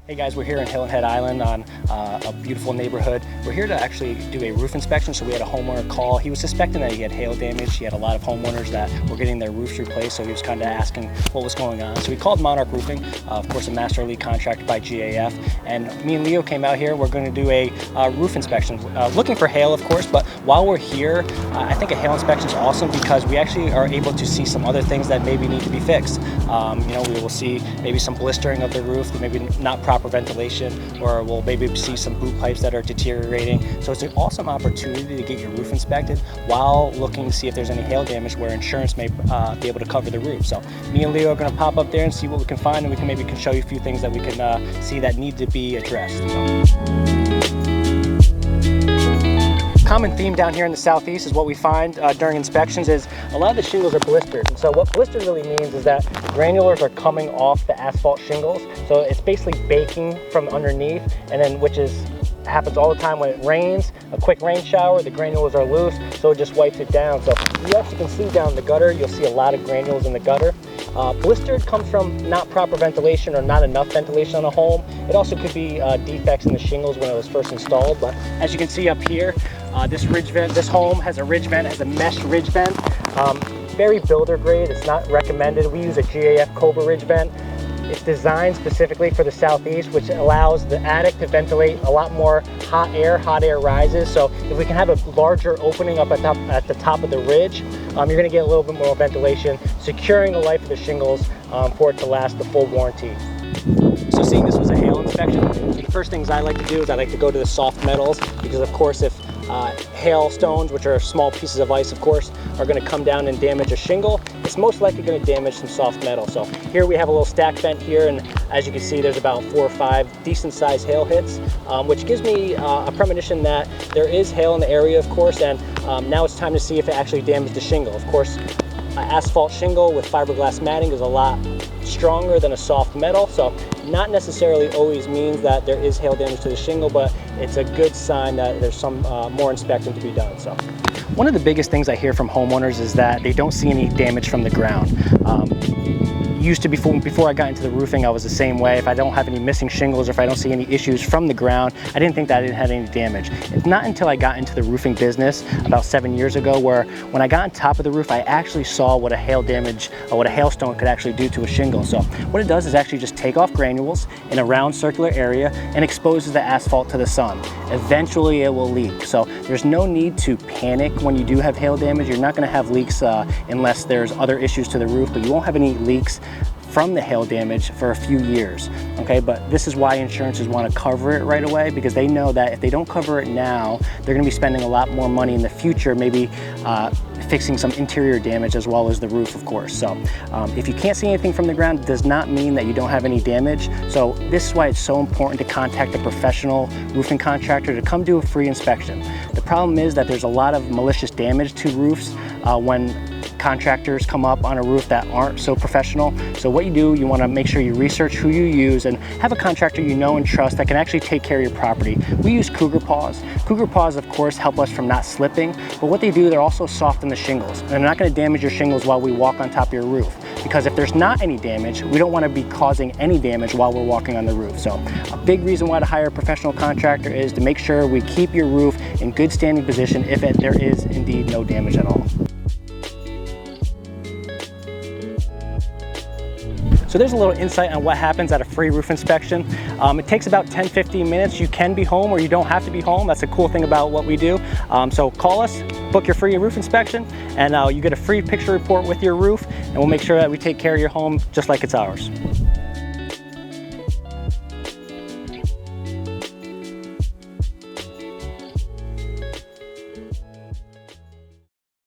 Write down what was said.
Hey guys, we're here in Hilton Head Island on a beautiful neighborhood. We're here to actually do a roof inspection. So we had a homeowner call. He was suspecting that he had hail damage. He had a lot of homeowners that were getting their roofs replaced, so he was kind of asking what was going on. So we called Monarch Roofing, of course a master lead contractor by GAF, and me and Leo came out here. We're going to do a roof inspection, looking for hail of course, but while we're here, I think a hail inspection is awesome because we actually are able to see some other things that maybe need to be fixed. We will see maybe some blistering of the roof, maybe not proper ventilation, or we'll maybe see some boot pipes that are deteriorating. So it's an awesome opportunity to get your roof inspected while looking to see if there's any hail damage where insurance may be able to cover the roof. So me and Leo are going to pop up there and see what we can find, and we can maybe show you a few things that we can see that need to be addressed. Common theme down here in the southeast is what we find during inspections is a lot of the shingles are blistered. And so what blister really means is that granulars are coming off the asphalt shingles. So it's basically baking from underneath, and then happens all the time when it rains, a quick rain shower, the granules are loose, so it just wipes it down. So you actually can see down the gutter, you'll see a lot of granules in the gutter. Blistered comes from not proper ventilation or not enough ventilation on a home. It also could be defects in the shingles when it was first installed, but as you can see up here, this home has a ridge vent, has a mesh ridge vent. Very builder grade, it's not recommended. We use a GAF Cobra ridge vent. It's designed specifically for the southeast, which allows the attic to ventilate a lot more hot air rises. So if we can have a larger opening up at the top of the ridge, you're going to get a little bit more ventilation, securing the life of the shingles for it to last the full warranty. So seeing this was a hail inspection, the first things I like to do is I like to go to the soft metals, because of course if hailstones, which are small pieces of ice of course, are going to come down and damage a shingle, it's most likely going to damage some soft metal. So here we have a little stack vent here, and as you can see there's about 4 or 5 decent sized hail hits, which gives me a premonition that there is hail in the area of course, and now it's time to see if it actually damaged the shingle. Of course, asphalt shingle with fiberglass matting is a lot stronger than a soft metal, so not necessarily always means that there is hail damage to the shingle, but it's a good sign that there's some more inspecting to be done. So one of the biggest things I hear from homeowners is that they don't see any damage from the ground. Used to before I got into the roofing, I was the same way. If I don't have any missing shingles or if I don't see any issues from the ground, I didn't think that I didn't have any damage. It's not until I got into the roofing business about 7 years ago where when I got on top of the roof, I actually saw what a hailstone could actually do to a shingle. So what it does is actually just take off granules in a round circular area and exposes the asphalt to the sun. Eventually it will leak. So there's no need to panic when you do have hail damage. You're not going to have leaks unless there's other issues to the roof, but you won't have any leaks from the hail damage for a few years, okay? But this is why insurances want to cover it right away, because they know that if they don't cover it now, they're going to be spending a lot more money in the future, maybe fixing some interior damage as well as the roof, of course. So if you can't see anything from the ground, it does not mean that you don't have any damage. So this is why it's so important to contact a professional roofing contractor to come do a free inspection. The problem is that there's a lot of malicious damage to roofs when contractors come up on a roof that aren't so professional. So what you do, you want to make sure you research who you use and have a contractor you know and trust that can actually take care of your property. We use cougar paws. Cougar paws of course help us from not slipping, but what they do, they're also soft in the shingles, and they're not going to damage your shingles while we walk on top of your roof, because if there's not any damage, we don't want to be causing any damage while we're walking on the roof. So a big reason why to hire a professional contractor is to make sure we keep your roof in good standing position if there is indeed no damage at all. So there's a little insight on what happens at a free roof inspection. It takes about 10-15 minutes. You can be home or you don't have to be home. That's a cool thing about what we do. So call us, book your free roof inspection, and you get a free picture report with your roof, and we'll make sure that we take care of your home just like it's ours.